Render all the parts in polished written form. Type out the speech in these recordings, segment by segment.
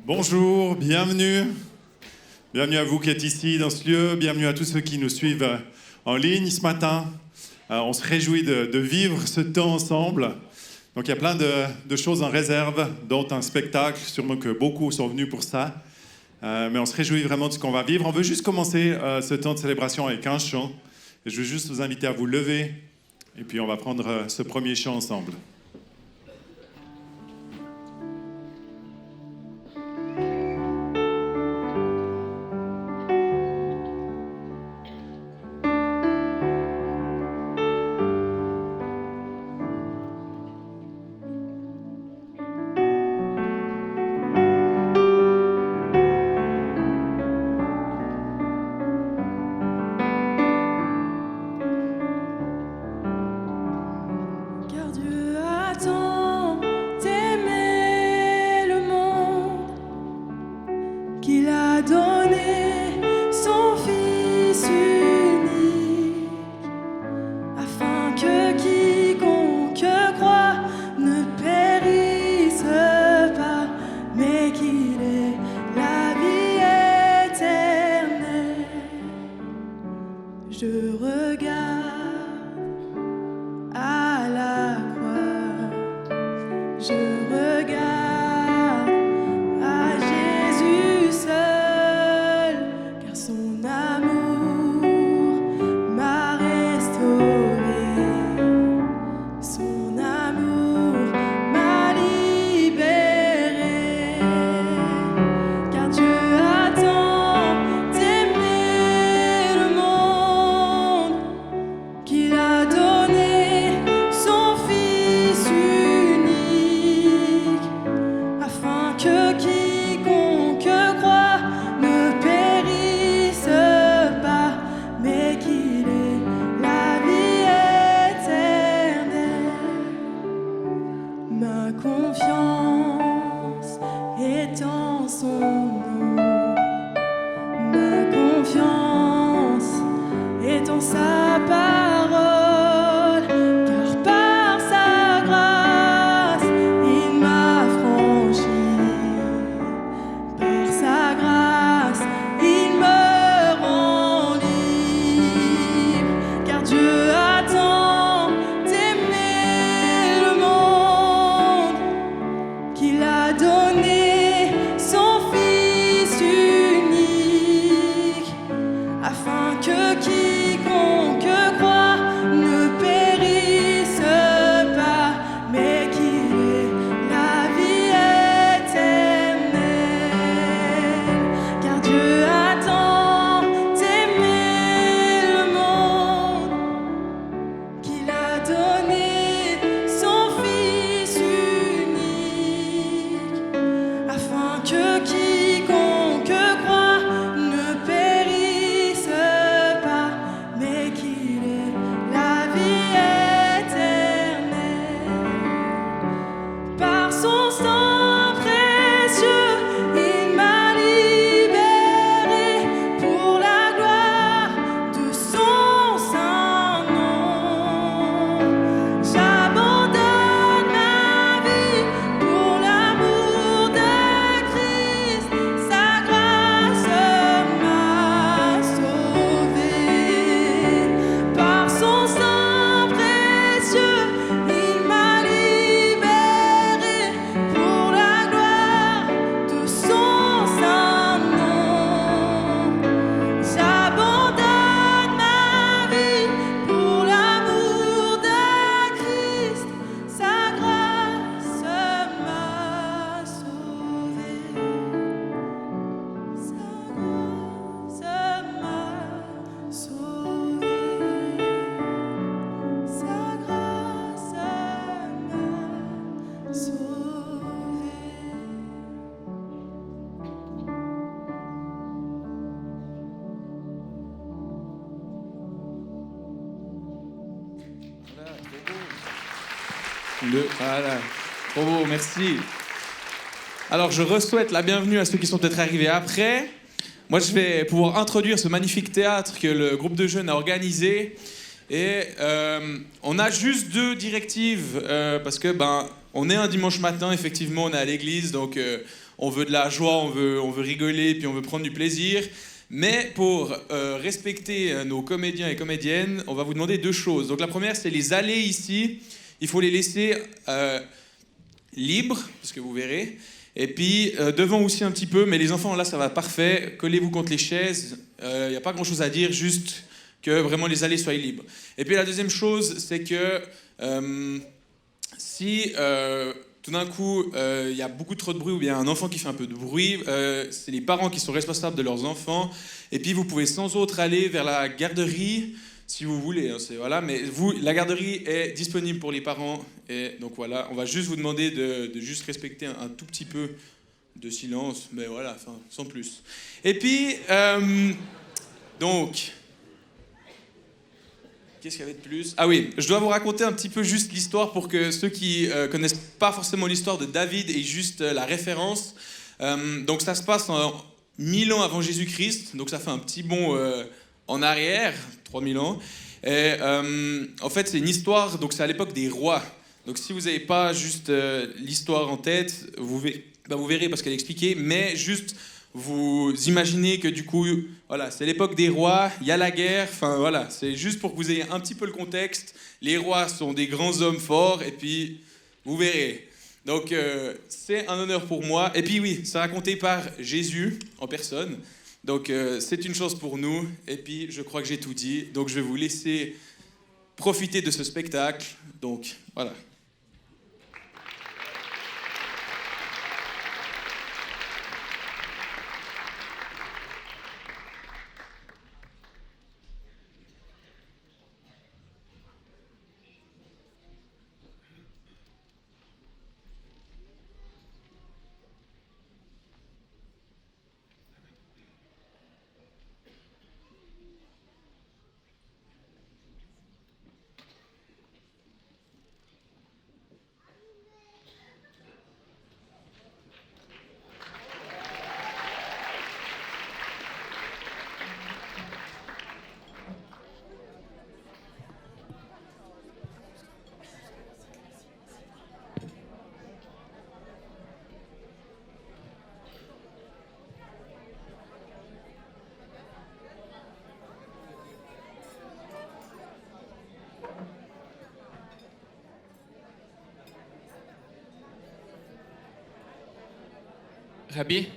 Bonjour, bienvenue. Bienvenue à vous qui êtes ici dans ce lieu. Bienvenue à tous ceux qui nous suivent en ligne ce matin. On se réjouit de vivre ce temps ensemble. Donc il y a plein de choses en réserve, dont un spectacle, sûrement que beaucoup sont venus pour ça. Mais on se réjouit vraiment de ce qu'on va vivre. On veut juste commencer ce temps de célébration avec un chant. Et je veux juste vous inviter à vous lever. Et puis on va prendre ce premier chant ensemble. Voilà, trop beau, merci. Alors, je re-souhaite la bienvenue à ceux qui sont peut-être arrivés après. Moi, je vais pouvoir introduire ce magnifique théâtre que le groupe de jeunes a organisé. Et on a juste 2 directives, parce que on est un dimanche matin, effectivement, on est à l'église, donc on veut de la joie, on veut rigoler, puis on veut prendre du plaisir. Mais pour respecter nos comédiens et comédiennes, on va vous demander 2 choses. Donc la première, c'est les allées ici. Il faut les laisser libres, parce que vous verrez. Et puis devant aussi un petit peu, mais les enfants, là, ça va parfait. Collez-vous contre les chaises. Il n'y a pas grand-chose à dire, juste que vraiment les allées soient libres. Et puis la deuxième chose, c'est que si tout d'un coup il y a beaucoup trop de bruit ou bien un enfant qui fait un peu de bruit, c'est les parents qui sont responsables de leurs enfants. Et puis vous pouvez sans autre aller vers la garderie si vous voulez. Hein, voilà, mais la garderie est disponible pour les parents. Et donc voilà, on va juste vous demander de juste respecter un tout petit peu de silence, mais voilà, enfin, sans plus. Et puis, donc... Qu'est-ce qu'il y avait de plus? Ah oui, je dois vous raconter un petit peu juste l'histoire pour que ceux qui connaissent pas forcément l'histoire de David aient juste la référence. Donc ça se passe en 1000 ans avant Jésus-Christ, donc ça fait un petit bond en arrière, 3000 ans. Et en fait, c'est une histoire, donc c'est à l'époque des rois. Donc si vous n'avez pas juste l'histoire en tête, vous verrez parce qu'elle est expliquée, mais juste... Vous imaginez que du coup, voilà, c'est l'époque des rois, il y a la guerre, enfin voilà, c'est juste pour que vous ayez un petit peu le contexte. Les rois sont des grands hommes forts, et puis vous verrez. Donc c'est un honneur pour moi. Et puis oui, c'est raconté par Jésus en personne. Donc c'est une chance pour nous. Et puis je crois que j'ai tout dit. Donc je vais vous laisser profiter de ce spectacle. Donc voilà. Rabbi,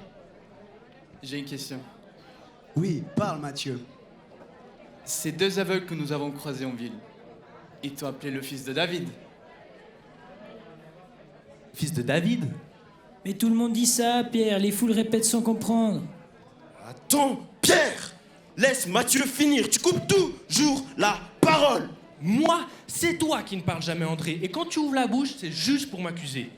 j'ai une question. Oui, parle Mathieu. Ces 2 aveugles que nous avons croisés en ville, ils t'ont appelé le fils de David. Fils de David? Mais tout le monde dit ça, Pierre, les foules répètent sans comprendre. Attends, Pierre! Laisse Mathieu finir, tu coupes toujours la parole! Moi, c'est toi qui ne parles jamais, André. Et quand tu ouvres la bouche, c'est juste pour m'accuser.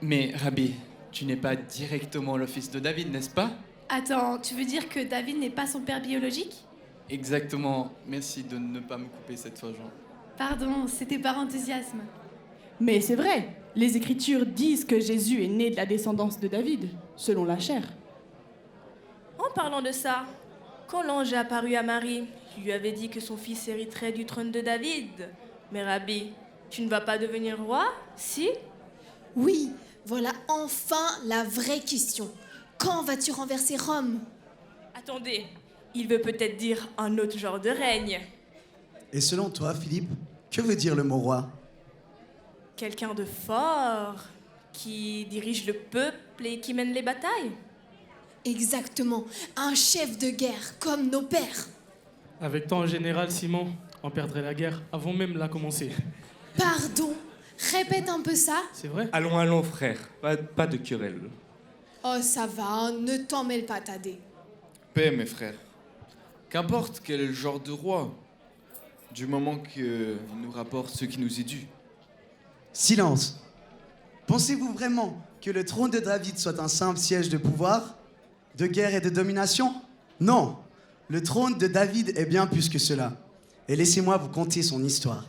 Mais Rabbi, tu n'es pas directement le fils de David, n'est-ce pas? Attends, tu veux dire que David n'est pas son père biologique? Exactement. Merci de ne pas me couper cette fois, Jean. Pardon, c'était par enthousiasme. Mais c'est vrai, les Écritures disent que Jésus est né de la descendance de David, selon la chair. En parlant de ça, quand l'ange est apparu à Marie, il lui avait dit que son fils hériterait du trône de David. Mais Rabbi, tu ne vas pas devenir roi, si? Oui, voilà enfin la vraie question. Quand vas-tu renverser Rome? Attendez, il veut peut-être dire un autre genre de règne. Et selon toi, Philippe, que veut dire le mot roi? Quelqu'un de fort, qui dirige le peuple et qui mène les batailles. Exactement, un chef de guerre, comme nos pères. Avec toi en général, Simon, on perdrait la guerre avant même la commencer. Pardon, répète un peu ça. C'est vrai? Allons, frère, pas de querelle. Oh, ça va, hein, ne t'en mêle pas, Thaddée. Paix, mes frères. Qu'importe quel est le genre de roi, du moment qu'il nous rapporte ce qui nous est dû. Silence. Pensez-vous vraiment que le trône de David soit un simple siège de pouvoir, de guerre et de domination? Non. Le trône de David est bien plus que cela. Et laissez-moi vous conter son histoire.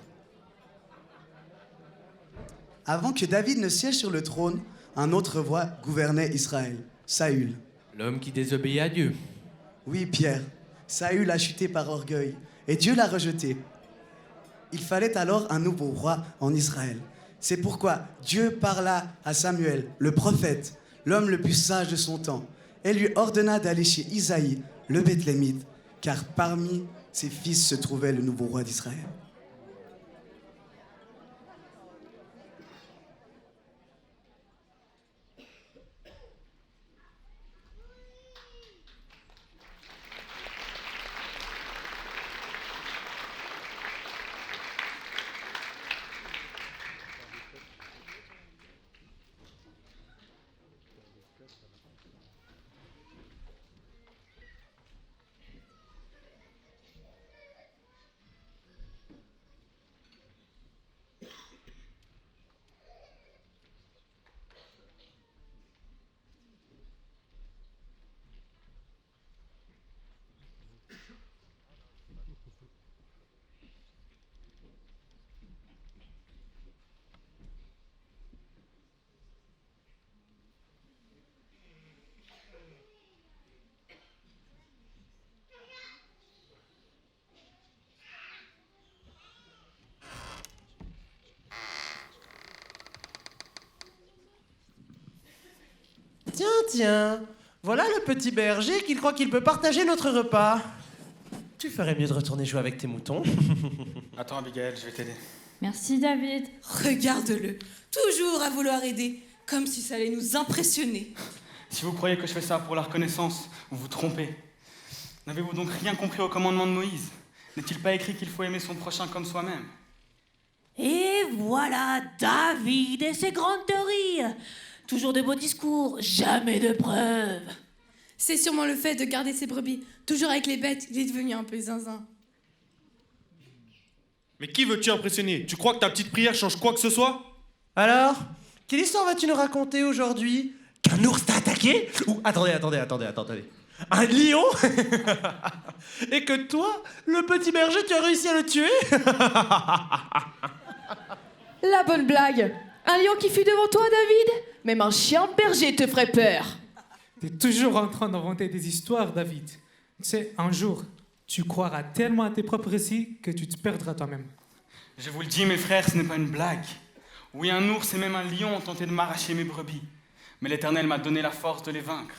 Avant que David ne siège sur le trône, un autre roi gouvernait Israël, Saül. L'homme qui désobéit à Dieu. Oui, Pierre, Saül a chuté par orgueil, et Dieu l'a rejeté. Il fallait alors un nouveau roi en Israël. C'est pourquoi Dieu parla à Samuel, le prophète, l'homme le plus sage de son temps, et lui ordonna d'aller chez Isaïe, le Bethlémite, car parmi ses fils se trouvait le nouveau roi d'Israël. Tiens, voilà le petit berger qui croit qu'il peut partager notre repas. Tu ferais mieux de retourner jouer avec tes moutons. Attends, Abigail, je vais t'aider. Merci David. Regarde-le, toujours à vouloir aider, comme si ça allait nous impressionner. Si vous croyez que je fais ça pour la reconnaissance, vous vous trompez. N'avez-vous donc rien compris au commandement de Moïse? N'est-il pas écrit qu'il faut aimer son prochain comme soi-même? Et voilà David et ses grandes théories. Toujours de beaux discours, jamais de preuves. C'est sûrement le fait de garder ses brebis. Toujours avec les bêtes, il est devenu un peu zinzin. Mais qui veux-tu impressionner? Tu crois que ta petite prière change quoi que ce soit? Alors, quelle histoire vas-tu nous raconter aujourd'hui? Qu'un ours t'a attaqué? Ou attendez. Un lion? Et que toi, le petit berger, tu as réussi à le tuer? La bonne blague. Un lion qui fut devant toi, David? Même un chien berger te ferait peur. T'es toujours en train d'inventer des histoires, David. Tu sais, un jour, tu croiras tellement à tes propres récits que tu te perdras toi-même. Je vous le dis, mes frères, ce n'est pas une blague. Oui, un ours et même un lion ont tenté de m'arracher mes brebis. Mais l'Éternel m'a donné la force de les vaincre.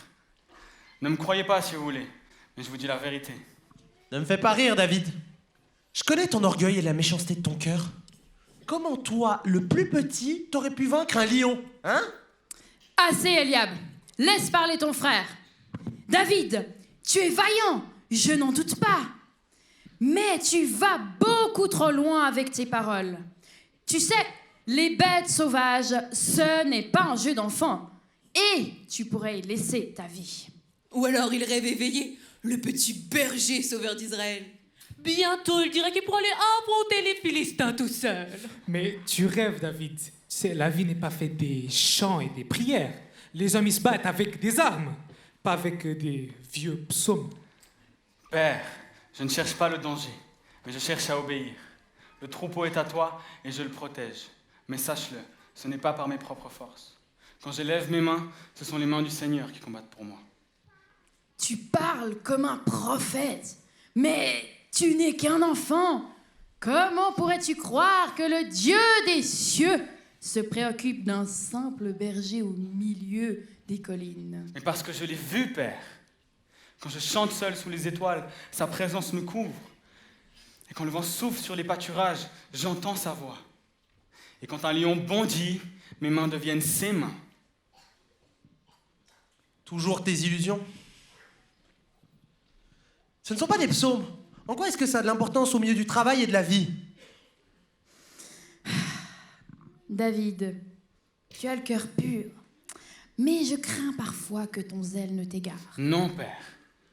Ne me croyez pas si vous voulez, mais je vous dis la vérité. Ne me fais pas rire, David. Je connais ton orgueil et la méchanceté de ton cœur. Comment toi, le plus petit, t'aurais pu vaincre un lion, hein? Assez, Eliab. Laisse parler ton frère. David, tu es vaillant, je n'en doute pas. Mais tu vas beaucoup trop loin avec tes paroles. Tu sais, les bêtes sauvages, ce n'est pas un jeu d'enfant. Et tu pourrais y laisser ta vie. Ou alors il rêve éveillé, le petit berger sauveur d'Israël. Bientôt, il dirait qu'il pourra aller affronter les Philistins tout seul. Mais tu rêves, David. Tu sais, la vie n'est pas faite des chants et des prières. Les hommes, ils se battent avec des armes, pas avec des vieux psaumes. Père, je ne cherche pas le danger, mais je cherche à obéir. Le troupeau est à toi et je le protège. Mais sache-le, ce n'est pas par mes propres forces. Quand j'élève mes mains, ce sont les mains du Seigneur qui combattent pour moi. Tu parles comme un prophète, mais tu n'es qu'un enfant. Comment pourrais-tu croire que le Dieu des cieux se préoccupe d'un simple berger au milieu des collines? Mais parce que je l'ai vu, Père. Quand je chante seul sous les étoiles, sa présence me couvre. Et quand le vent souffle sur les pâturages, j'entends sa voix. Et quand un lion bondit, mes mains deviennent ses mains. Toujours tes illusions? Ce ne sont pas des psaumes. En quoi est-ce que ça a de l'importance au milieu du travail et de la vie? David, tu as le cœur pur, mais je crains parfois que ton zèle ne t'égare. Non, Père,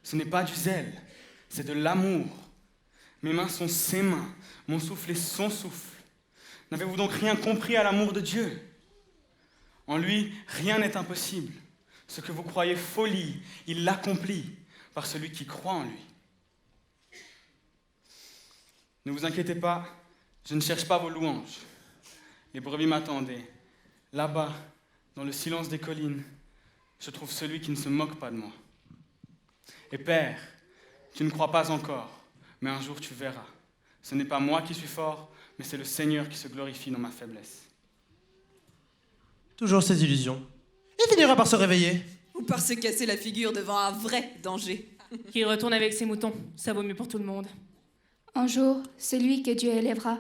ce n'est pas du zèle, c'est de l'amour. Mes mains sont ses mains, mon souffle est son souffle. N'avez-vous donc rien compris à l'amour de Dieu? En lui, rien n'est impossible. Ce que vous croyez folie, il l'accomplit par celui qui croit en lui. Ne vous inquiétez pas, je ne cherche pas vos louanges. Les brebis m'attendaient. Là-bas, dans le silence des collines, je trouve celui qui ne se moque pas de moi. Et Père, tu ne crois pas encore, mais un jour tu verras. Ce n'est pas moi qui suis fort, mais c'est le Seigneur qui se glorifie dans ma faiblesse. Toujours ces illusions. et finira par se réveiller. Ou par se casser la figure devant un vrai danger. Qu'il retourne avec ses moutons, ça vaut mieux pour tout le monde. Un jour, celui que Dieu élèvera.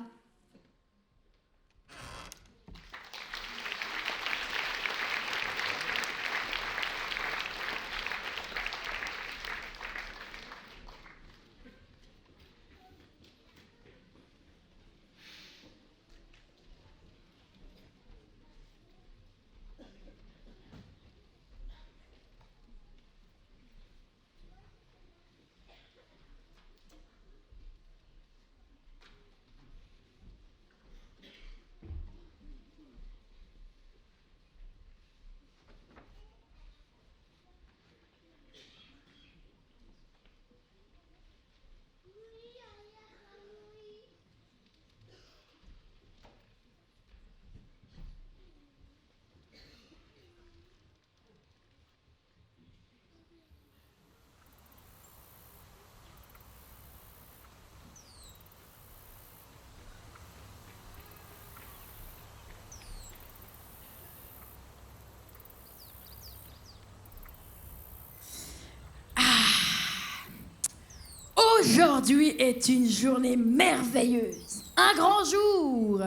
Aujourd'hui est une journée merveilleuse, un grand jour.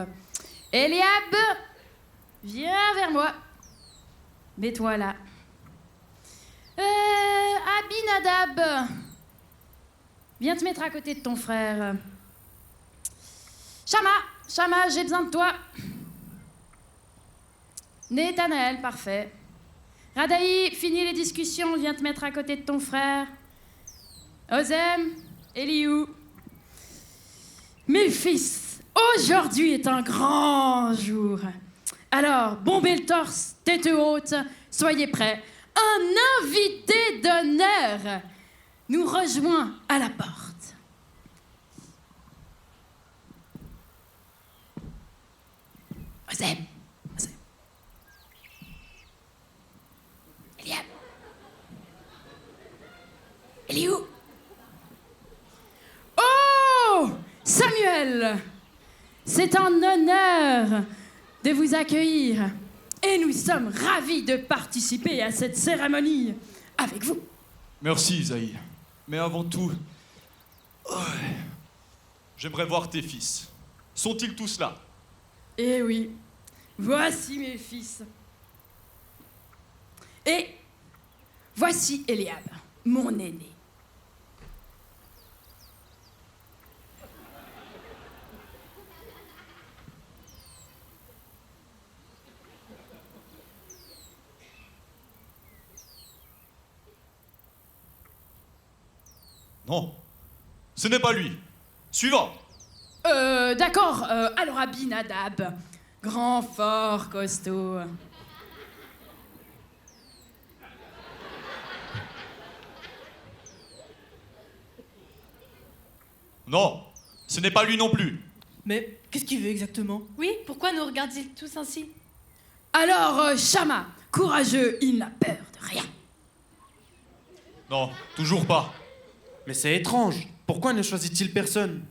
Eliab, viens vers moi. Mets-toi là. Abinadab, viens te mettre à côté de ton frère. Shama, j'ai besoin de toi. Nathanaël, parfait. Radaï, finis les discussions, viens te mettre à côté de ton frère. Ozem, Eliou. Mes fils, aujourd'hui est un grand jour. Alors, bombez le torse, tête haute, soyez prêts. Un invité d'honneur nous rejoint à la porte. Ozem. Eliab. Eliou. Oh, Samuel, c'est un honneur de vous accueillir et nous sommes ravis de participer à cette cérémonie avec vous. Merci, Isaïe. Mais avant tout, j'aimerais voir tes fils. Sont-ils tous là? Eh oui, voici mes fils. Et voici Eliab, mon aîné. Non, ce n'est pas lui. Suivant. D'accord, alors Abinadab, grand, fort, costaud. Non, ce n'est pas lui non plus. Mais qu'est-ce qu'il veut exactement? Oui, pourquoi nous regarde-t-il tous ainsi? Alors, Shama, courageux, il n'a peur de rien. Non, toujours pas. Mais c'est étrange. Pourquoi ne choisit-il personne?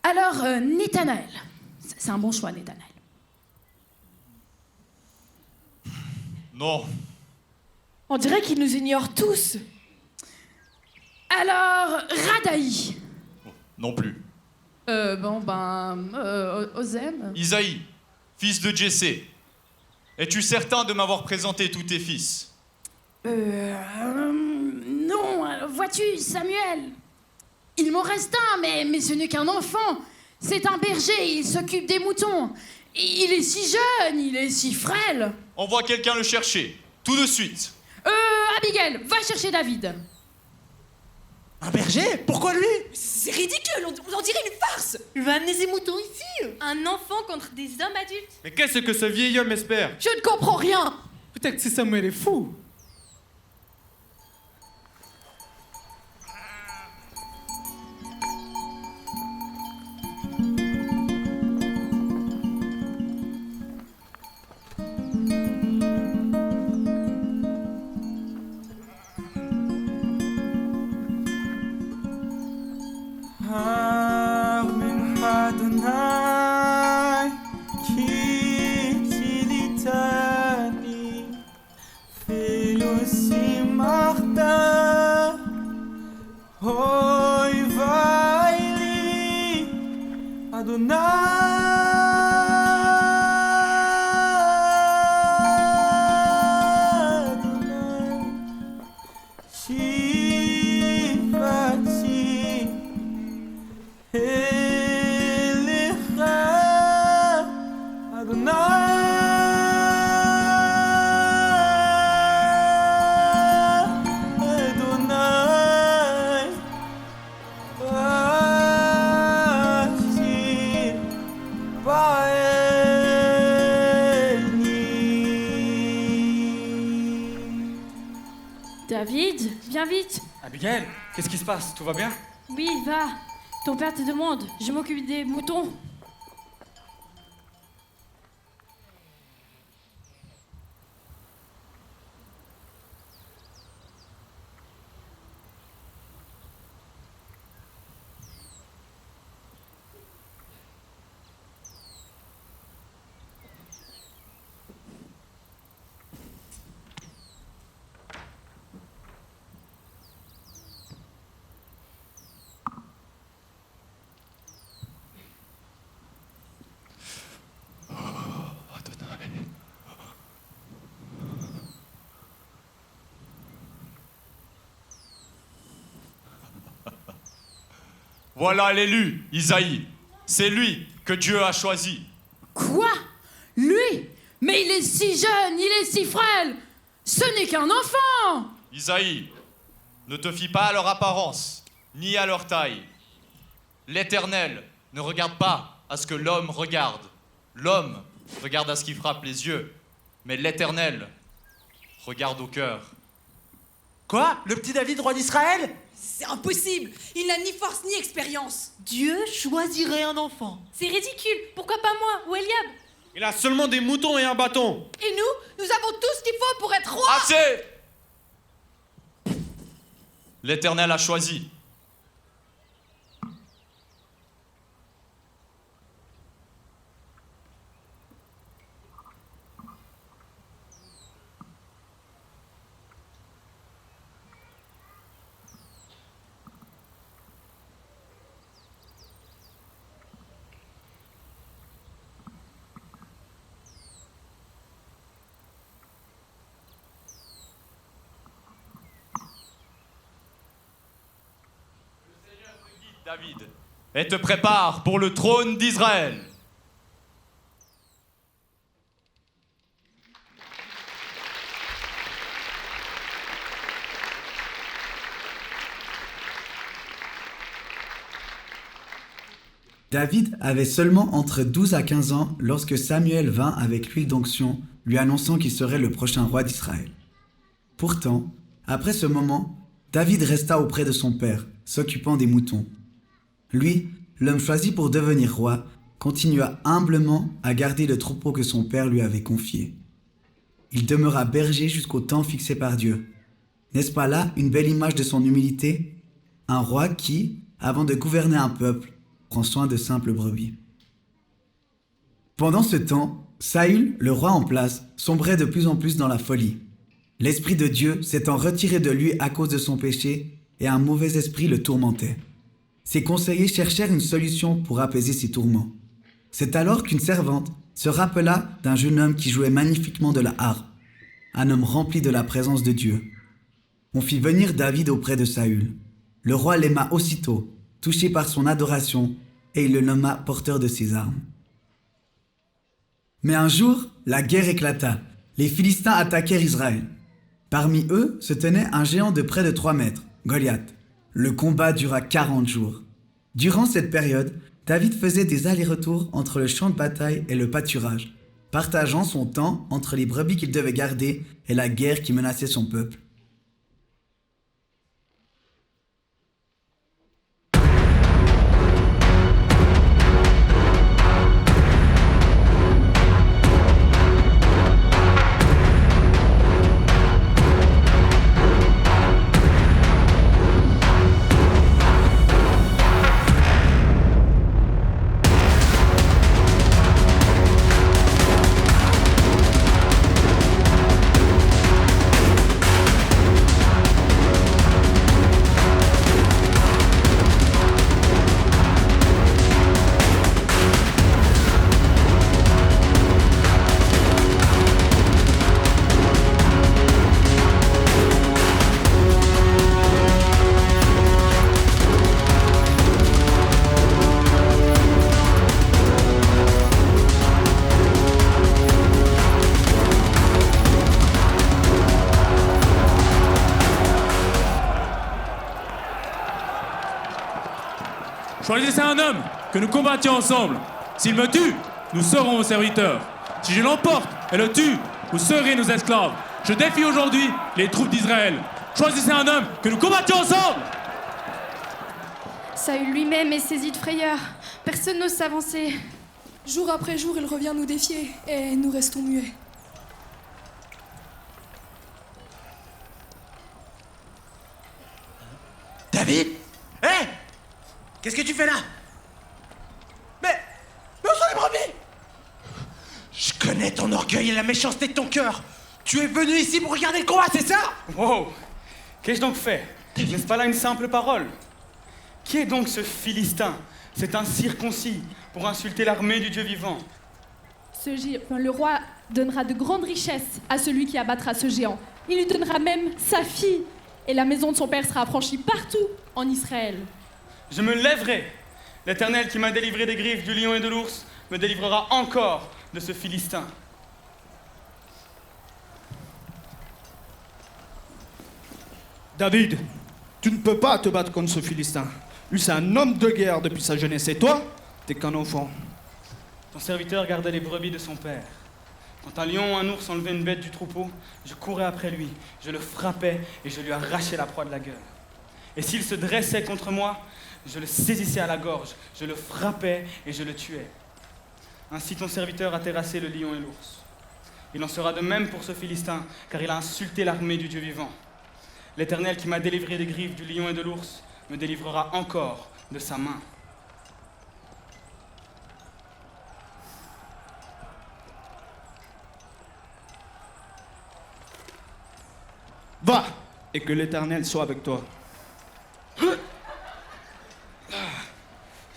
Alors, Nathanaël. C'est un bon choix, Nathanaël. Non. On dirait qu'il nous ignore tous. Alors, Radaï. Non plus. Ozem. Isaïe, fils de Jessé. Es-tu certain de m'avoir présenté tous tes fils? Non, vois-tu, Samuel. Il m'en reste un, mais ce n'est qu'un enfant. C'est un berger, il s'occupe des moutons. Il est si jeune, il est si frêle. Envoie quelqu'un le chercher, tout de suite. Abigail, va chercher David. Un berger? Pourquoi lui? C'est ridicule, on dirait une farce. Il va amener ses moutons ici. Un enfant contre des hommes adultes? Mais qu'est-ce que ce vieil homme espère? Je ne comprends rien. Peut-être que Samuel est fou. David, viens vite. Abigail, qu'est-ce qui se passe? Tout va bien? Oui, va. Ton père te demande. Je m'occupe des moutons. Voilà l'élu, Isaïe. C'est lui que Dieu a choisi. Quoi? Lui? Mais il est si jeune, il est si frêle. Ce n'est qu'un enfant. Isaïe, ne te fie pas à leur apparence, ni à leur taille. L'Éternel ne regarde pas à ce que l'homme regarde. L'homme regarde à ce qui frappe les yeux. Mais l'Éternel regarde au cœur. Quoi? Le petit David, roi d'Israël? C'est impossible. Il n'a ni force ni expérience. Dieu choisirait un enfant. C'est ridicule. Pourquoi pas moi ou Eliab? Il a seulement des moutons et un bâton. Et nous avons tout ce qu'il faut pour être roi. Assez! L'Éternel a choisi. David, et te prépare pour le trône d'Israël. David avait seulement entre 12 à 15 ans lorsque Samuel vint avec l'huile d'onction, lui annonçant qu'il serait le prochain roi d'Israël. Pourtant, après ce moment, David resta auprès de son père, s'occupant des moutons. Lui, l'homme choisi pour devenir roi, continua humblement à garder le troupeau que son père lui avait confié. Il demeura berger jusqu'au temps fixé par Dieu. N'est-ce pas là une belle image de son humilité? Un roi qui, avant de gouverner un peuple, prend soin de simples brebis. Pendant ce temps, Saül, le roi en place, sombrait de plus en plus dans la folie. L'Esprit de Dieu s'étant retiré de lui à cause de son péché, et un mauvais esprit le tourmentait. Ses conseillers cherchèrent une solution pour apaiser ses tourments. C'est alors qu'une servante se rappela d'un jeune homme qui jouait magnifiquement de la harpe, un homme rempli de la présence de Dieu. On fit venir David auprès de Saül. Le roi l'aima aussitôt, touché par son adoration, et il le nomma porteur de ses armes. Mais un jour, la guerre éclata. Les Philistins attaquèrent Israël. Parmi eux se tenait un géant de près de 3 mètres, Goliath. Le combat dura 40 jours. Durant cette période, David faisait des allers-retours entre le champ de bataille et le pâturage, partageant son temps entre les brebis qu'il devait garder et la guerre qui menaçait son peuple. Choisissez un homme, que nous combattions ensemble. S'il me tue, nous serons vos serviteurs. Si je l'emporte et le tue, vous serez nos esclaves. Je défie aujourd'hui les troupes d'Israël. Choisissez un homme, que nous combattions ensemble. Saül lui-même est saisi de frayeur. Personne n'ose s'avancer. Jour après jour, il revient nous défier et nous restons muets. David? Hé! Qu'est-ce que tu fais là? Mais où sont les brebis? Je connais ton orgueil et la méchanceté de ton cœur. Tu es venu ici pour regarder le combat, c'est ça? Wow! Qu'ai-je donc fait? N'est-ce pas là une simple parole? Qui est donc ce Philistin, cet incirconcis, pour insulter l'armée du Dieu vivant? Le roi donnera de grandes richesses à celui qui abattra ce géant. Il lui donnera même sa fille. Et la maison de son père sera affranchie partout en Israël. Je me lèverai. L'Éternel qui m'a délivré des griffes du lion et de l'ours me délivrera encore de ce Philistin. David, tu ne peux pas te battre contre ce Philistin. Lui, c'est un homme de guerre depuis sa jeunesse. Et toi, t'es qu'un enfant. Ton serviteur gardait les brebis de son père. Quand un lion ou un ours enlevait une bête du troupeau, je courais après lui, je le frappais et je lui arrachais la proie de la gueule. Et s'il se dressait contre moi, je le saisissais à la gorge, je le frappais et je le tuais. Ainsi ton serviteur a terrassé le lion et l'ours. Il en sera de même pour ce Philistin, car il a insulté l'armée du Dieu vivant. L'Éternel qui m'a délivré des griffes du lion et de l'ours me délivrera encore de sa main. Va, et que l'Éternel soit avec toi.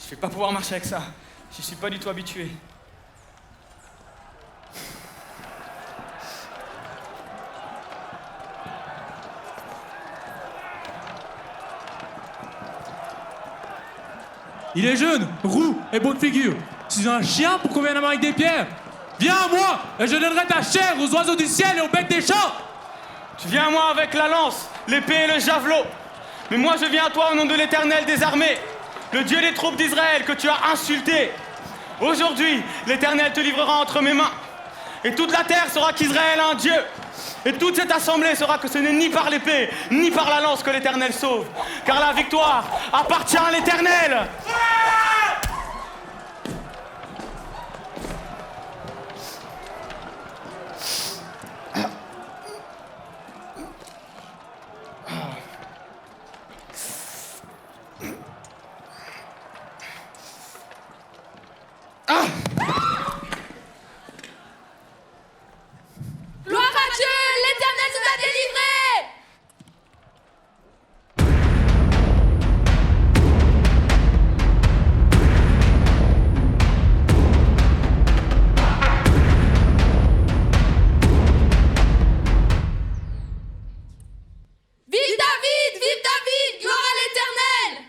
Je vais pas pouvoir marcher avec ça. Je suis pas du tout habitué. Il est jeune, roux et beau de figure. Je suis un chien pour qu'on vienne à moi avec des pierres. Viens à moi et je donnerai ta chair aux oiseaux du ciel et aux bêtes des champs. Tu viens à moi avec la lance, l'épée et le javelot. Mais moi je viens à toi au nom de l'Éternel des armées, le Dieu des troupes d'Israël que tu as insulté. Aujourd'hui, l'Éternel te livrera entre mes mains. Et toute la terre saura qu'Israël a un Dieu. Et toute cette assemblée saura que ce n'est ni par l'épée, ni par la lance que l'Éternel sauve. Car la victoire appartient à l'Éternel. Gloire à Dieu, l'Éternel nous a délivrés. Vive David, vive David, gloire à l'Éternel.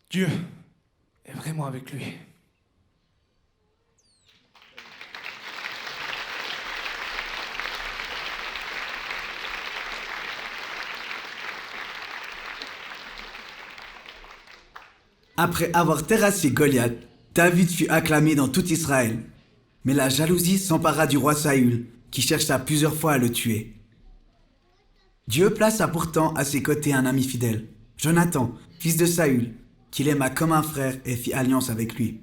Dieu est vraiment avec lui. Après avoir terrassé Goliath, David fut acclamé dans tout Israël. Mais la jalousie s'empara du roi Saül, qui chercha plusieurs fois à le tuer. Dieu plaça pourtant à ses côtés un ami fidèle, Jonathan, fils de Saül, qu'il aima comme un frère et fit alliance avec lui.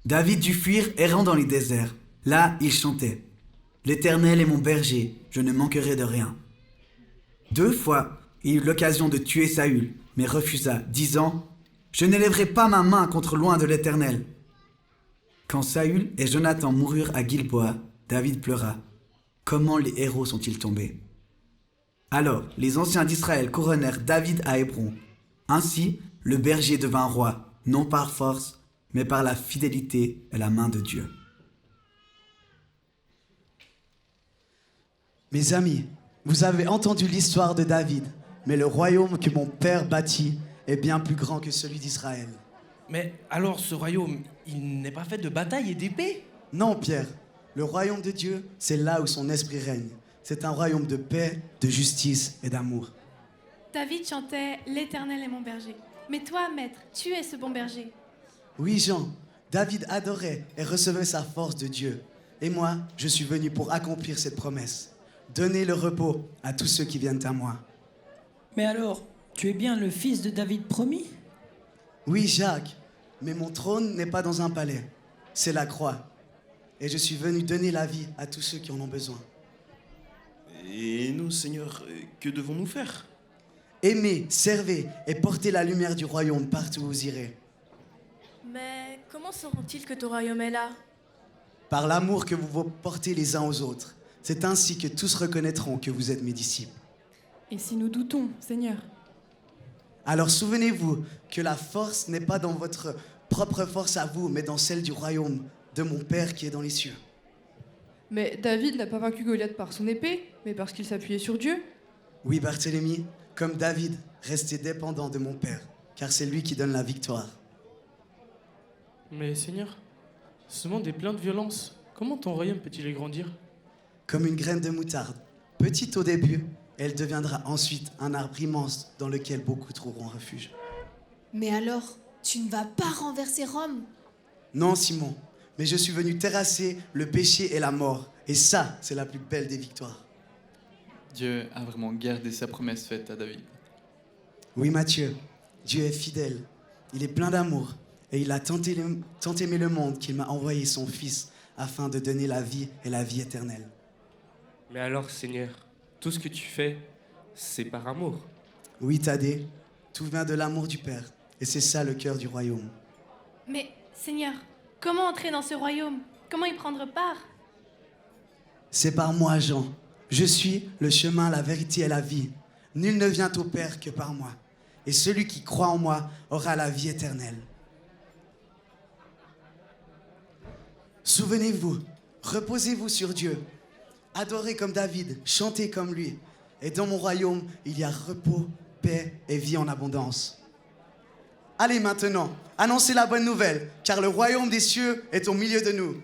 David dut fuir errant dans les déserts. Là, il chantait « L'Éternel est mon berger, je ne manquerai de rien ». 2 fois, il eut l'occasion de tuer Saül, mais refusa, disant « Je n'élèverai pas ma main contre loin de l'Éternel ». Quand Saül et Jonathan moururent à Gilboa, David pleura. Comment les héros sont-ils tombés? Alors, les anciens d'Israël couronnèrent David à Hébron. Ainsi, le berger devint roi, non par force, mais par la fidélité et la main de Dieu. Mes amis, vous avez entendu l'histoire de David. mais le royaume que mon père bâtit est bien plus grand que celui d'Israël. Mais alors ce royaume, il n'est pas fait de bataille et d'épée? Non, Pierre. Le royaume de Dieu, c'est là où son esprit règne. C'est un royaume de paix, de justice et d'amour. David chantait « L'Éternel est mon berger ». Mais toi, maître, tu es ce bon berger. Oui, Jean. David adorait et recevait sa force de Dieu. Et moi, je suis venu pour accomplir cette promesse. Donner le repos à tous ceux qui viennent à moi. Mais alors, tu es bien le fils de David promis? Oui, Jacques. Mais mon trône n'est pas dans un palais. C'est la croix. Et je suis venu donner la vie à tous ceux qui en ont besoin. Et nous, Seigneur, que devons-nous faire? Aimez, servez et portez la lumière du royaume partout où vous irez. Mais comment sauront-ils que ton royaume est là? Par l'amour que vous vous portez les uns aux autres. C'est ainsi que tous reconnaîtront que vous êtes mes disciples. Et si nous doutons, Seigneur? Alors souvenez-vous que la force n'est pas dans votre propre force à vous, mais dans celle du royaume de mon Père qui est dans les cieux. Mais David n'a pas vaincu Goliath par son épée, mais parce qu'il s'appuyait sur Dieu. Oui, Barthélemy, comme David, restez dépendant de mon Père, car c'est lui qui donne la victoire. Mais Seigneur, ce monde est plein de violence. Comment ton royaume peut-il grandir? Comme une graine de moutarde, petite au début, elle deviendra ensuite un arbre immense dans lequel beaucoup trouveront refuge. Mais alors, tu ne vas pas renverser Rome? Non, Simon, mais je suis venu terrasser le péché et la mort, et ça, c'est la plus belle des victoires. Dieu a vraiment gardé sa promesse faite à David. Oui, Matthieu, Dieu est fidèle, il est plein d'amour, et il a tant aimé le monde qu'il m'a envoyé son Fils afin de donner la vie et la vie éternelle. Mais alors, Seigneur, tout ce que tu fais, c'est par amour. Oui, Thaddée, tout vient de l'amour du Père, et c'est ça le cœur du royaume. Mais, Seigneur, comment entrer dans ce royaume? Comment y prendre part? C'est par moi, Jean. Je suis le chemin, la vérité et la vie. Nul ne vient au Père que par moi. Et celui qui croit en moi aura la vie éternelle. Souvenez-vous, reposez-vous sur Dieu. Adorez comme David, chantez comme lui. Et dans mon royaume, il y a repos, paix et vie en abondance. Allez maintenant, annoncez la bonne nouvelle, car le royaume des cieux est au milieu de nous.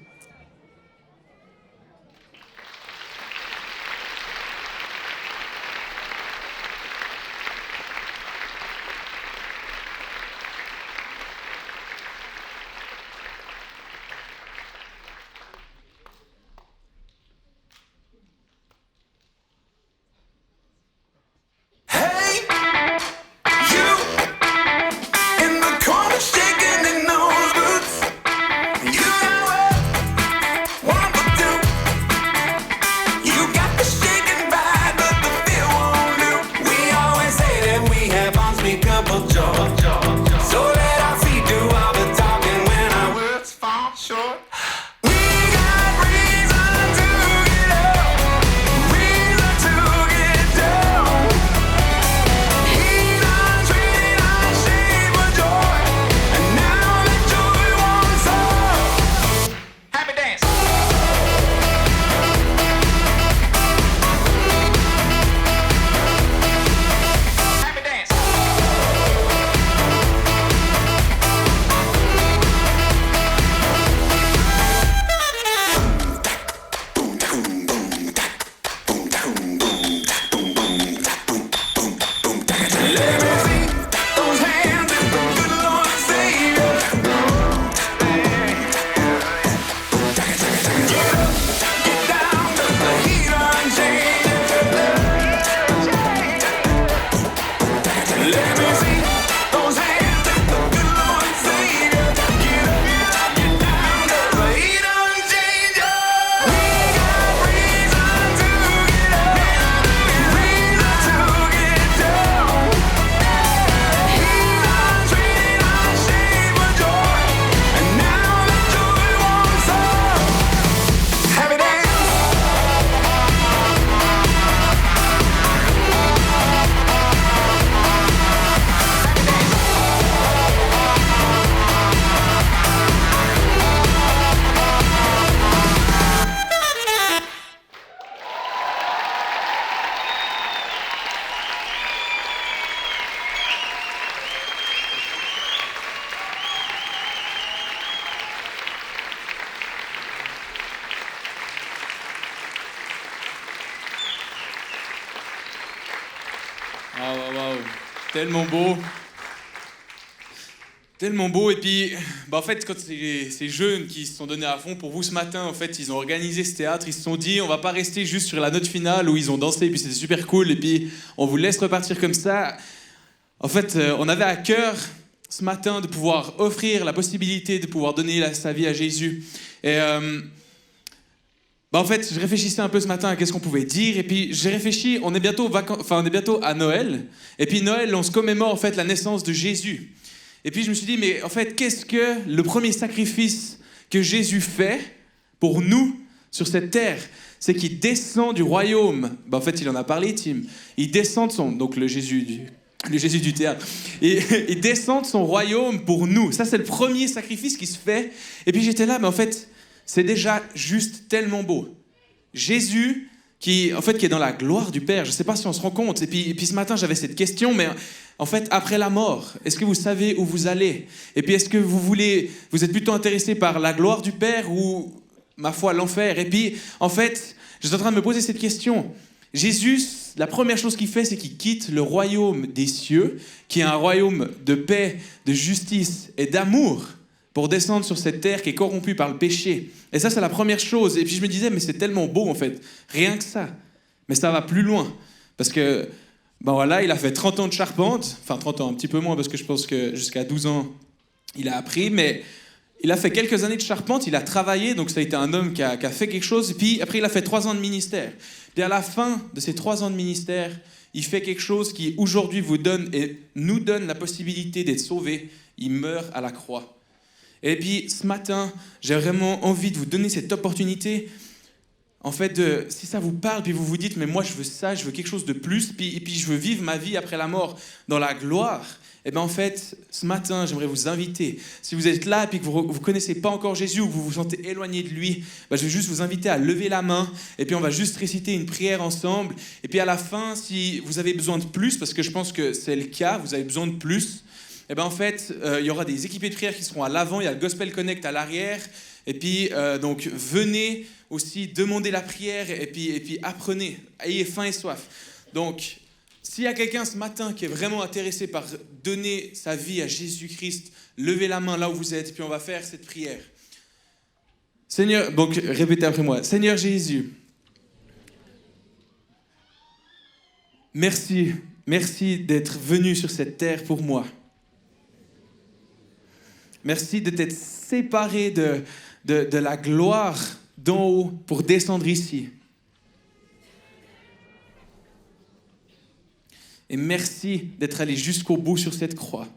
Tellement beau. Tellement beau. Et puis, en fait, quand ces jeunes qui se sont donnés à fond pour vous ce matin, en fait, ils ont organisé ce théâtre, ils se sont dit, on va pas rester juste sur la note finale où ils ont dansé, et puis c'était super cool, et puis on vous laisse repartir comme ça. En fait, on avait à cœur ce matin de pouvoir offrir la possibilité de pouvoir donner sa vie à Jésus. Et en fait, je réfléchissais un peu ce matin à qu'est-ce qu'on pouvait dire, et puis j'ai réfléchi, on est bientôt à Noël, et puis Noël, on se commémore en fait la naissance de Jésus. Et puis je me suis dit, mais en fait, qu'est-ce que le premier sacrifice que Jésus fait pour nous sur cette terre? C'est qu'il descend du royaume. En fait, il en a parlé, Tim. Il descend de son... Donc le Jésus du théâtre. Et il descend de son royaume pour nous. Ça, c'est le premier sacrifice qui se fait. Et puis j'étais là, mais en fait, c'est déjà juste tellement beau. Jésus qui est dans la gloire du Père. Je ne sais pas si on se rend compte. Et puis ce matin, j'avais cette question, mais en fait, après la mort, est-ce que vous savez où vous allez? Et puis est-ce que vous êtes plutôt intéressé par la gloire du Père ou, ma foi, l'enfer? Et puis, en fait, je suis en train de me poser cette question. Jésus, la première chose qu'il fait, c'est qu'il quitte le royaume des cieux, qui est un royaume de paix, de justice et d'amour, pour descendre sur cette terre qui est corrompue par le péché. Et ça, c'est la première chose. Et puis je me disais, mais c'est tellement beau, en fait. Rien que ça. Mais ça va plus loin. Parce que, il a fait 30 ans de charpente. Enfin, 30 ans, un petit peu moins, parce que je pense que jusqu'à 12 ans, il a appris. Mais il a fait quelques années de charpente, il a travaillé, donc ça a été un homme qui a fait quelque chose. Et puis après, il a fait 3 ans de ministère. Puis à la fin de ces 3 ans de ministère, il fait quelque chose qui, aujourd'hui, nous donne la possibilité d'être sauvés. Il meurt à la croix. Et puis, ce matin, j'ai vraiment envie de vous donner cette opportunité. En fait, si ça vous parle, puis vous vous dites, mais moi, je veux ça, je veux quelque chose de plus, et puis je veux vivre ma vie après la mort dans la gloire. Et bien, en fait, ce matin, j'aimerais vous inviter. Si vous êtes là, et puis que vous ne connaissez pas encore Jésus, ou que vous vous sentez éloigné de lui, je vais juste vous inviter à lever la main, et puis on va juste réciter une prière ensemble. Et puis à la fin, si vous avez besoin de plus, parce que je pense que c'est le cas, vous avez besoin de plus, et bien en fait, il y aura des équipés de prière qui seront à l'avant, il y a le Gospel Connect à l'arrière, et puis donc venez aussi demander la prière, et puis apprenez, ayez faim et soif. Donc, s'il y a quelqu'un ce matin qui est vraiment intéressé par donner sa vie à Jésus-Christ, levez la main là où vous êtes, puis on va faire cette prière. Seigneur, donc répétez après moi. Seigneur Jésus, merci d'être venu sur cette terre pour moi. Merci de t'être séparé de la gloire d'en haut pour descendre ici. Et merci d'être allé jusqu'au bout sur cette croix.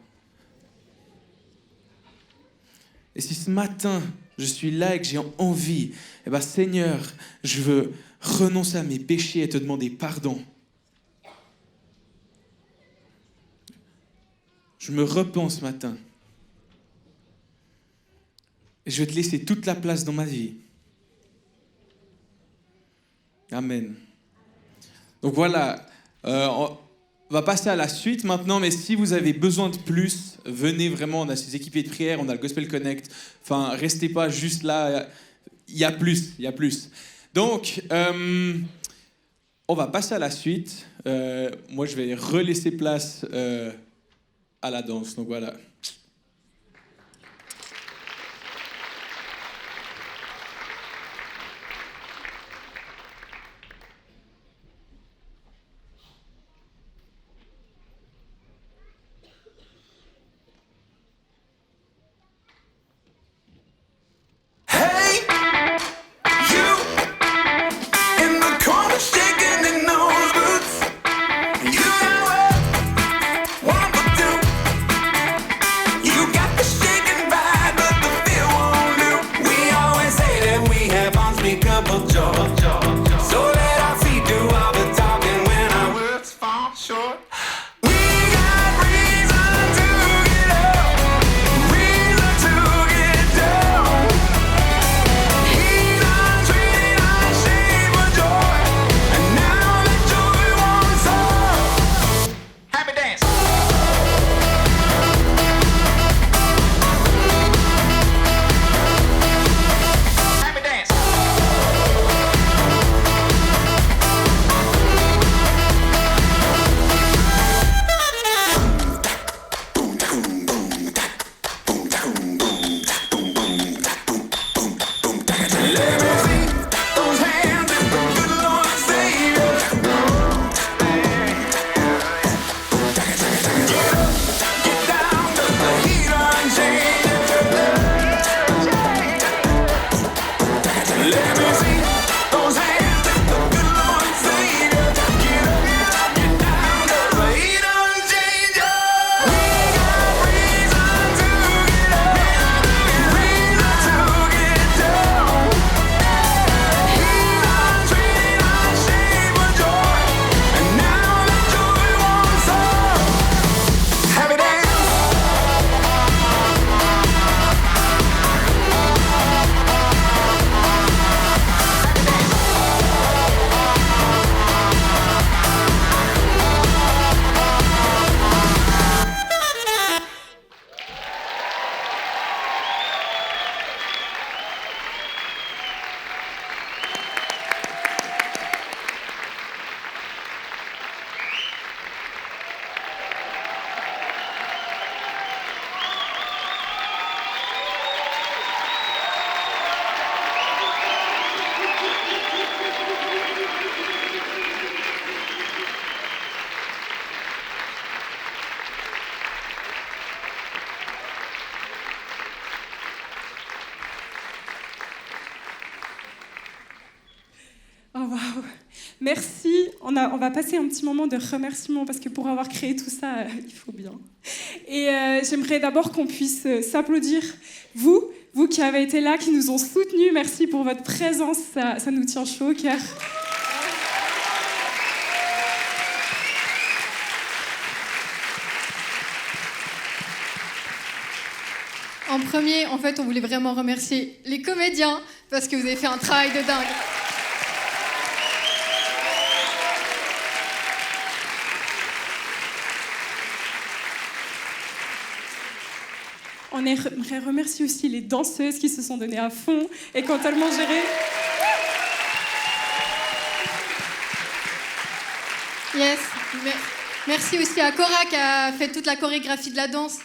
Et si ce matin, je suis là et que j'ai envie, Seigneur, je veux renoncer à mes péchés et te demander pardon. Je me repens ce matin. Et je vais te laisser toute la place dans ma vie. Amen. Donc voilà, on va passer à la suite maintenant, mais si vous avez besoin de plus, venez vraiment, on a ces équipés de prière, on a le Gospel Connect, enfin, restez pas juste là, il y a plus. Donc, on va passer à la suite. Moi, je vais relaisser place à la danse, donc voilà. You know what? 1, 2. merci. On va passer un petit moment de remerciement parce que pour avoir créé tout ça, il faut bien. Et j'aimerais d'abord qu'on puisse s'applaudir. Vous qui avez été là, qui nous ont soutenus, merci pour votre présence, ça nous tient chaud au cœur. En premier, en fait, on voulait vraiment remercier les comédiens parce que vous avez fait un travail de dingue. On aimerait remercier aussi les danseuses qui se sont données à fond et qui ont tellement géré. Yes. Merci aussi à Cora qui a fait toute la chorégraphie de la danse.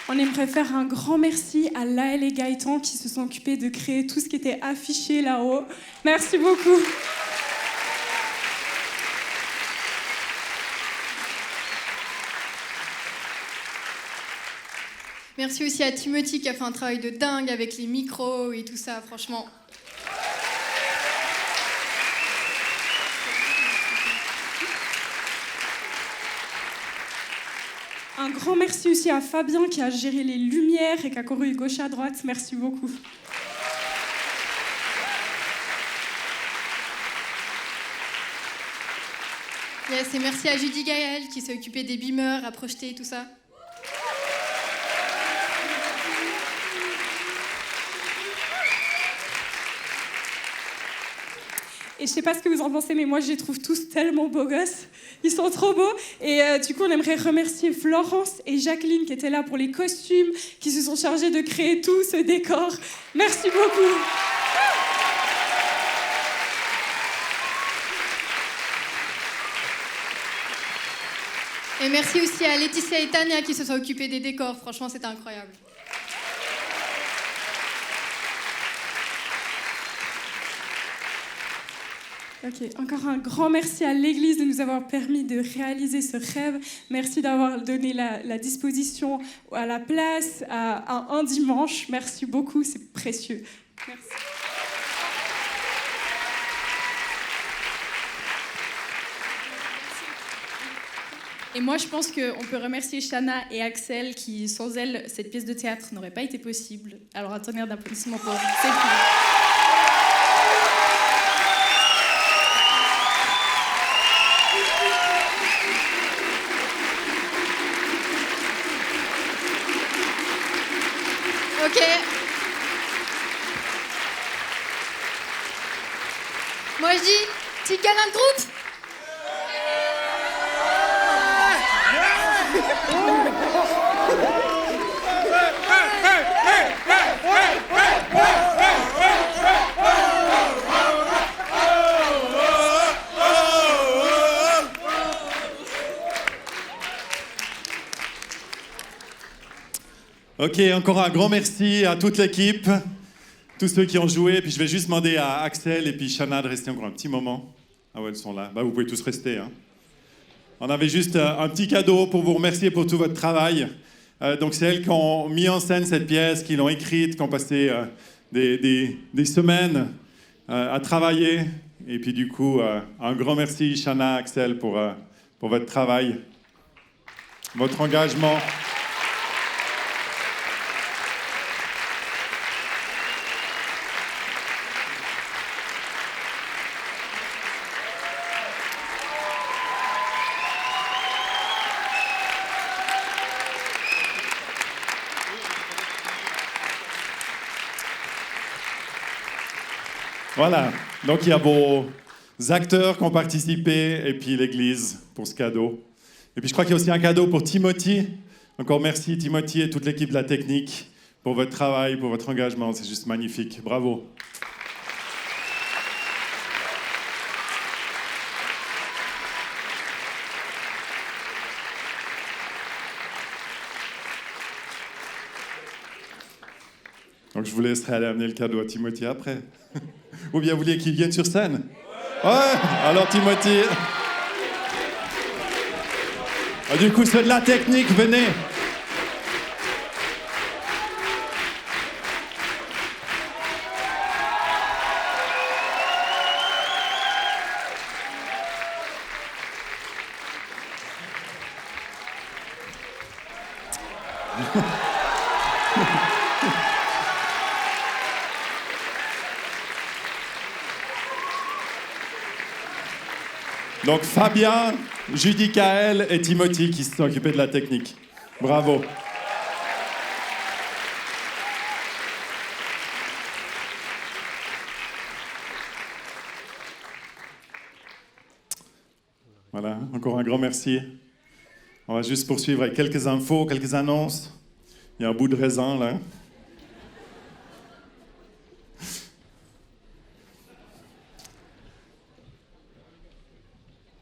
On aimerait faire un grand merci à Laël et Gaëtan qui se sont occupés de créer tout ce qui était affiché là-haut. Merci beaucoup. Merci aussi à Timothy qui a fait un travail de dingue avec les micros et tout ça, franchement. Un grand merci aussi à Fabien qui a géré les lumières et qui a couru gauche à droite. Merci beaucoup. Yes, et merci à Judy Gaël qui s'est occupée des beamers, à projeter tout ça. Et je sais pas ce que vous en pensez, mais moi je les trouve tous tellement beaux gosses. Ils sont trop beaux. Et du coup, on aimerait remercier Florence et Jacqueline qui étaient là pour les costumes, qui se sont chargés de créer tout ce décor. Merci beaucoup. Et merci aussi à Laetitia et Tania qui se sont occupées des décors. Franchement, c'était incroyable. Ok, encore un grand merci à l'Église de nous avoir permis de réaliser ce rêve. Merci d'avoir donné la disposition à la place à un dimanche. Merci beaucoup, c'est précieux. Merci. Et moi, je pense qu'on peut remercier Shana et Axel qui, sans elles, cette pièce de théâtre n'aurait pas été possible. Alors, un tonnerre d'applaudissements pour ces filles. Ok. Moi, je dis, petit câlin de groupe. Ok, encore un grand merci à toute l'équipe, tous ceux qui ont joué. Puis je vais juste demander à Axel et puis Shana de rester encore un petit moment. Ah ouais, elles sont là. Bah, vous pouvez tous rester. Hein. On avait juste un petit cadeau pour vous remercier pour tout votre travail. Donc c'est elles qui ont mis en scène cette pièce, qui l'ont écrite, qui ont passé des semaines à travailler. Et puis du coup, un grand merci Shana, Axel pour votre travail, votre engagement. Voilà, donc il y a vos acteurs qui ont participé et puis l'Église pour ce cadeau. Et puis je crois qu'il y a aussi un cadeau pour Timothy. Encore merci Timothy et toute l'équipe de la technique pour votre travail, pour votre engagement. C'est juste magnifique. Bravo. Donc je vous laisserai aller amener le cadeau à Timothy après. Ou bien vous vouliez qu'il vienne sur scène? Ouais, alors Timothy. Du coup, ceux de la technique, venez. Donc Fabien, Judicaël et Timothy qui se sont occupés de la technique. Bravo. Voilà, encore un grand merci. On va juste poursuivre avec quelques infos, quelques annonces. Il y a un bout de raisin là.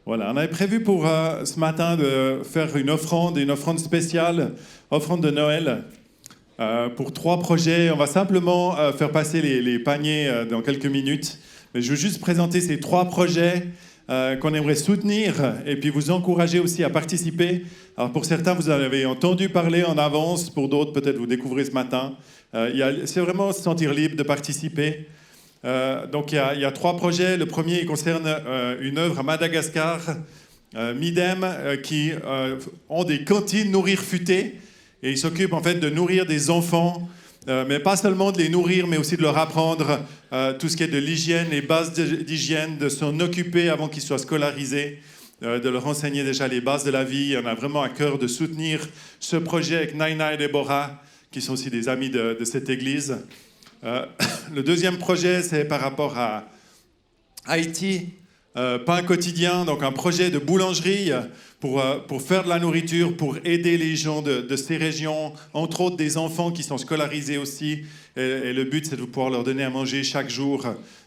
Voilà, on avait prévu pour ce matin de faire une offrande spéciale, offrande de Noël, pour 3 projets. On va simplement faire passer les paniers dans quelques minutes. Mais je veux juste présenter ces 3 projets qu'on aimerait soutenir et puis vous encourager aussi à participer. Alors pour certains, vous en avez entendu parler en avance, pour d'autres, peut-être vous découvrez ce matin. C'est vraiment se sentir libre de participer. Donc il y a 3 projets. Le premier il concerne une œuvre à Madagascar, Midem, qui ont des cantines nourrir futé et ils s'occupent en fait de nourrir des enfants, mais pas seulement de les nourrir, mais aussi de leur apprendre tout ce qui est de l'hygiène, les bases d'hygiène, de s'en occuper avant qu'ils soient scolarisés, de leur enseigner déjà les bases de la vie. On a vraiment à cœur de soutenir ce projet avec Naina et Déborah, qui sont aussi des amis de cette église. Le deuxième projet, c'est par rapport à Haïti, Pain quotidien, donc un projet de boulangerie pour faire de la nourriture, pour aider les gens de ces régions, entre autres des enfants qui sont scolarisés aussi. Et le but, c'est de pouvoir leur donner à manger chaque jour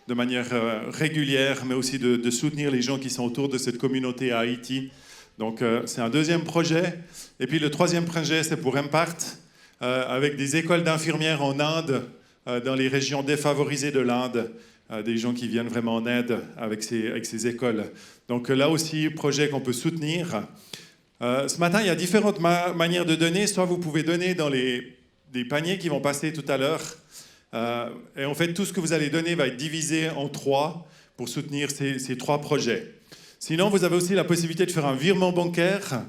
de manière régulière, mais aussi de soutenir les gens qui sont autour de cette communauté à Haïti. Donc c'est un deuxième projet. Et puis le troisième projet, c'est pour Impact, avec des écoles d'infirmières en Inde, dans les régions défavorisées de l'Inde, des gens qui viennent vraiment en aide avec ces écoles. Donc là aussi, projet qu'on peut soutenir. Ce matin, il y a différentes manières de donner. Soit vous pouvez donner dans des paniers qui vont passer tout à l'heure. Et en fait, tout ce que vous allez donner va être divisé en 3 pour soutenir ces 3 projets. Sinon, vous avez aussi la possibilité de faire un virement bancaire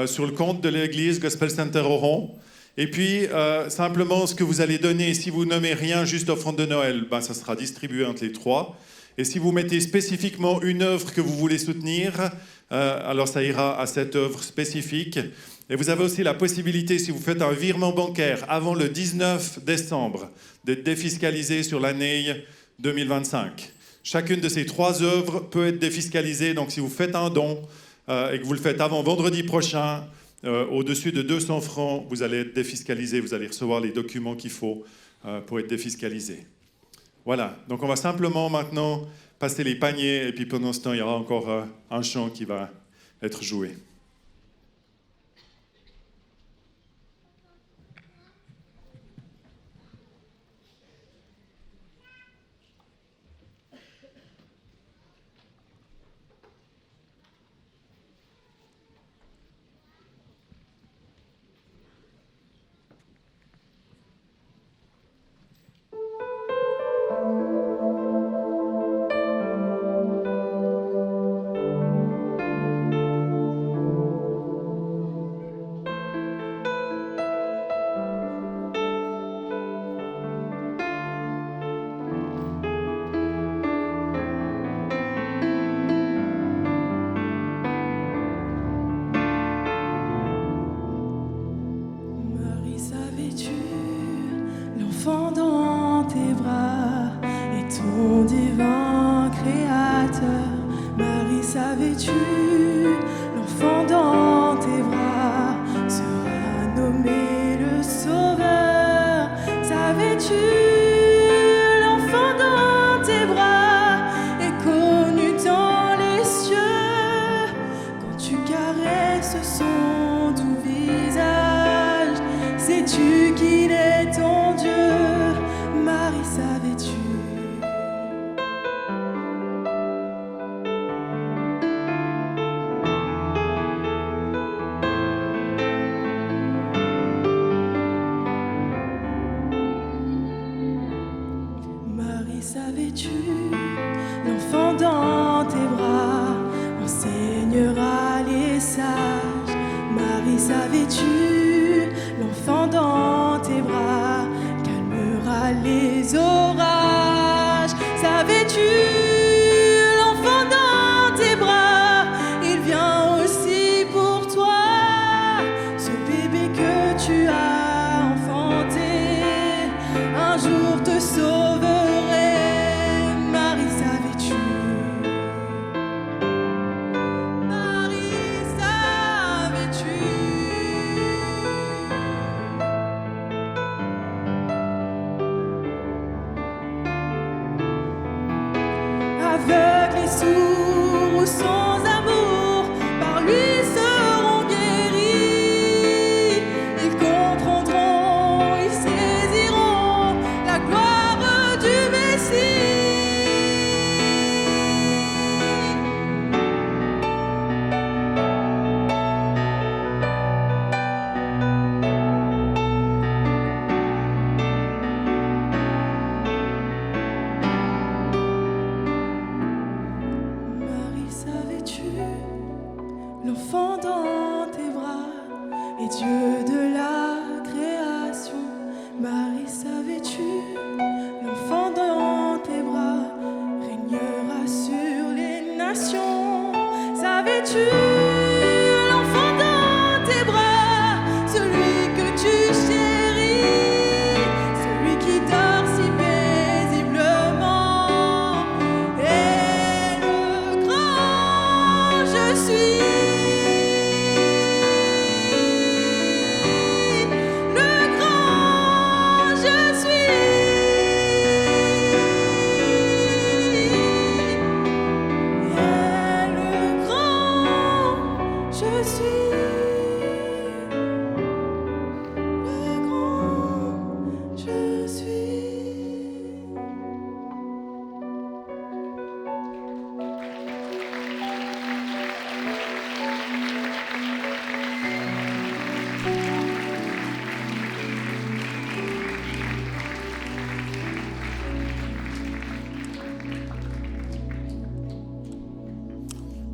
sur le compte de l'église Gospel Center Oron. Et puis, simplement, ce que vous allez donner, si vous nommez rien, juste offrande de Noël, ça sera distribué entre les 3. Et si vous mettez spécifiquement une œuvre que vous voulez soutenir, alors ça ira à cette œuvre spécifique. Et vous avez aussi la possibilité, si vous faites un virement bancaire avant le 19 décembre, d'être défiscalisé sur l'année 2025. Chacune de ces 3 œuvres peut être défiscalisée. Donc, si vous faites un don et que vous le faites avant vendredi prochain, au-dessus de 200 francs, vous allez être défiscalisé, vous allez recevoir les documents qu'il faut pour être défiscalisé. Voilà, donc on va simplement maintenant passer les paniers et puis pendant ce temps, il y aura encore un chant qui va être joué. Savais-tu, l'enfant es-tu, l'enfant dans tes bras, celui que tu chéris, celui qui dort si paisiblement. Et le grand je suis, le grand je suis. Je suis le grand, je suis.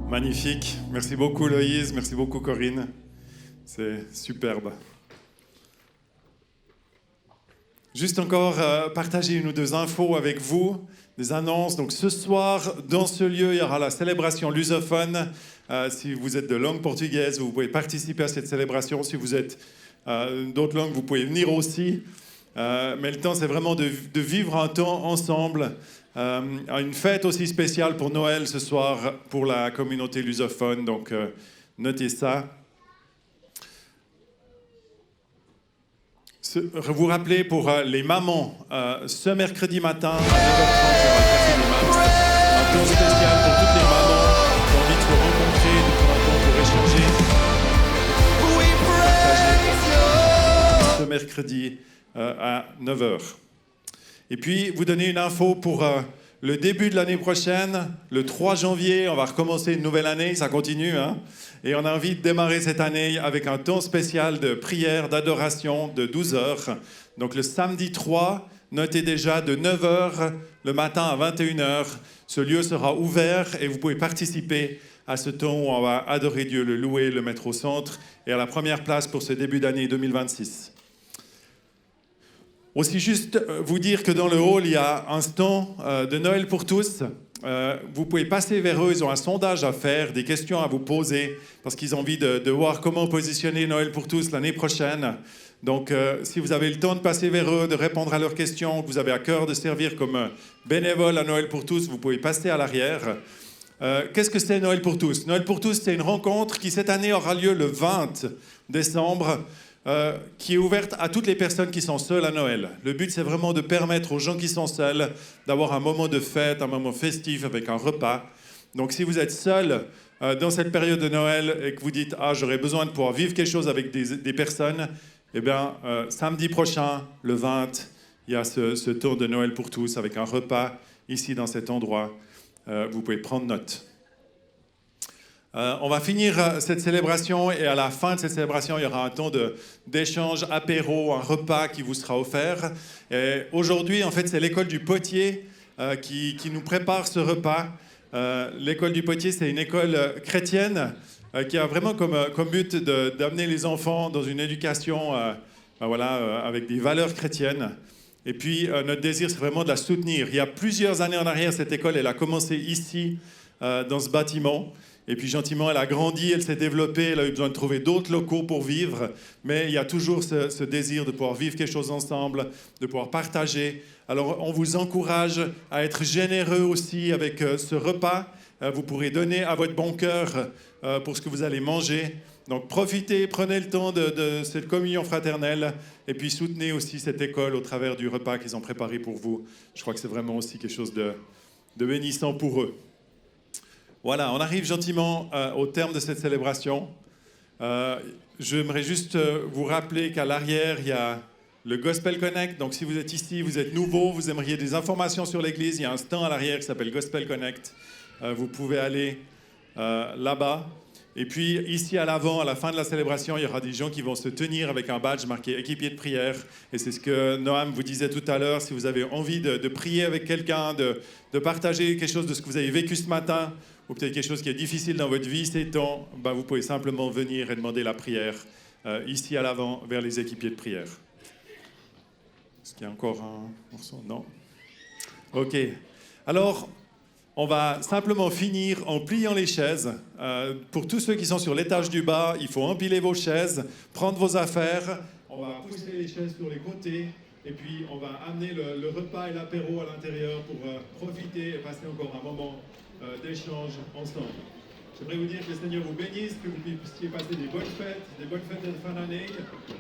Magnifique. Merci beaucoup Loïse, merci beaucoup Corinne. C'est superbe. Juste encore partager une ou deux infos avec vous, des annonces. Donc ce soir, dans ce lieu, il y aura la célébration lusophone. Si vous êtes de langue portugaise, vous pouvez participer à cette célébration. Si vous êtes d'autres langues, vous pouvez venir aussi. Mais le temps, c'est vraiment de vivre un temps ensemble. Une fête aussi spéciale pour Noël ce soir pour la communauté lusophone, donc notez ça. Vous rappelez pour les mamans, ce mercredi matin à 9h30, il y aura le Café des Mamas, un temps spécial pour toutes les mamans qui ont envie de se rencontrer, de prendre un temps pour échanger. Ce mercredi à 9h. Et puis, vous donnez une info pour le début de l'année prochaine, le 3 janvier, on va recommencer une nouvelle année, ça continue, hein, et on a envie de démarrer cette année avec un temps spécial de prière, d'adoration de 12 heures. Donc le samedi 3, notez déjà de 9h le matin à 21h, ce lieu sera ouvert et vous pouvez participer à ce temps où on va adorer Dieu, le louer, le mettre au centre, et à la première place pour ce début d'année 2026. Aussi juste vous dire que dans le hall, il y a un stand de Noël pour tous. Vous pouvez passer vers eux, ils ont un sondage à faire, des questions à vous poser, parce qu'ils ont envie de voir comment positionner Noël pour tous l'année prochaine. Donc si vous avez le temps de passer vers eux, de répondre à leurs questions, que vous avez à cœur de servir comme bénévole à Noël pour tous, vous pouvez passer à l'arrière. Qu'est-ce que c'est Noël pour tous? Noël pour tous, c'est une rencontre qui cette année aura lieu le 20 décembre. Qui est ouverte à toutes les personnes qui sont seules à Noël. Le but, c'est vraiment de permettre aux gens qui sont seuls d'avoir un moment de fête, un moment festif avec un repas. Donc si vous êtes seul dans cette période de Noël et que vous dites « Ah, j'aurais besoin de pouvoir vivre quelque chose avec des personnes », eh bien, samedi prochain, le 20, il y a ce tour de Noël pour tous avec un repas ici dans cet endroit. Vous pouvez prendre note. On va finir cette célébration et à la fin de cette célébration, il y aura un temps d'échange, apéro, un repas qui vous sera offert. Aujourd'hui, en fait, c'est l'école du Potier qui nous prépare ce repas. L'école du Potier, c'est une école chrétienne qui a vraiment comme but d'amener les enfants dans une éducation avec des valeurs chrétiennes. Et puis, notre désir, c'est vraiment de la soutenir. Il y a plusieurs années en arrière, cette école, elle a commencé ici, dans ce bâtiment. Et puis gentiment, elle a grandi, elle s'est développée, elle a eu besoin de trouver d'autres locaux pour vivre. Mais il y a toujours ce désir de pouvoir vivre quelque chose ensemble, de pouvoir partager. Alors on vous encourage à être généreux aussi avec ce repas. Vous pourrez donner à votre bon cœur pour ce que vous allez manger. Donc profitez, prenez le temps de cette communion fraternelle et puis soutenez aussi cette école au travers du repas qu'ils ont préparé pour vous. Je crois que c'est vraiment aussi quelque chose de bénissant pour eux. Voilà, on arrive gentiment au terme de cette célébration. J'aimerais juste vous rappeler qu'à l'arrière, il y a le Gospel Connect. Donc si vous êtes ici, vous êtes nouveau, vous aimeriez des informations sur l'Église, il y a un stand à l'arrière qui s'appelle Gospel Connect. Vous pouvez aller là-bas. Et puis ici à l'avant, à la fin de la célébration, il y aura des gens qui vont se tenir avec un badge marqué équipier de prière. Et c'est ce que Noam vous disait tout à l'heure. Si vous avez envie de prier avec quelqu'un, de partager quelque chose de ce que vous avez vécu ce matin, ou peut-être quelque chose qui est difficile dans votre vie ces temps, vous pouvez simplement venir et demander la prière ici à l'avant vers les équipiers de prière. Est-ce qu'il y a encore un morceau? Non. Ok. Alors, On va simplement finir en pliant les chaises. Pour tous ceux qui sont sur l'étage du bas, il faut empiler vos chaises, prendre vos affaires. On va pousser les chaises sur les côtés. Et puis, on va amener le repas et l'apéro à l'intérieur pour profiter et passer encore un moment d'échange ensemble. J'aimerais vous dire que le Seigneur vous bénisse, que vous puissiez passer des bonnes fêtes de fin d'année.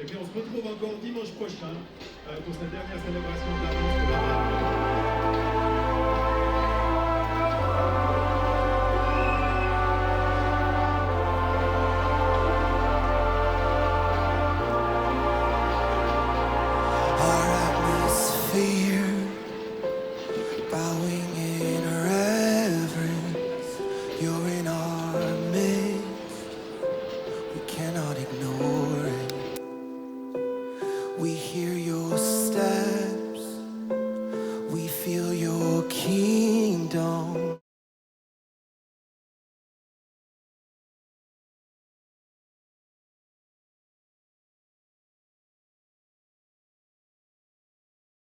Et puis, on se retrouve encore dimanche prochain pour cette dernière célébration de l'Avance de la bowing in reverence, you're in our midst, we cannot ignore it. We hear your steps, we feel your key.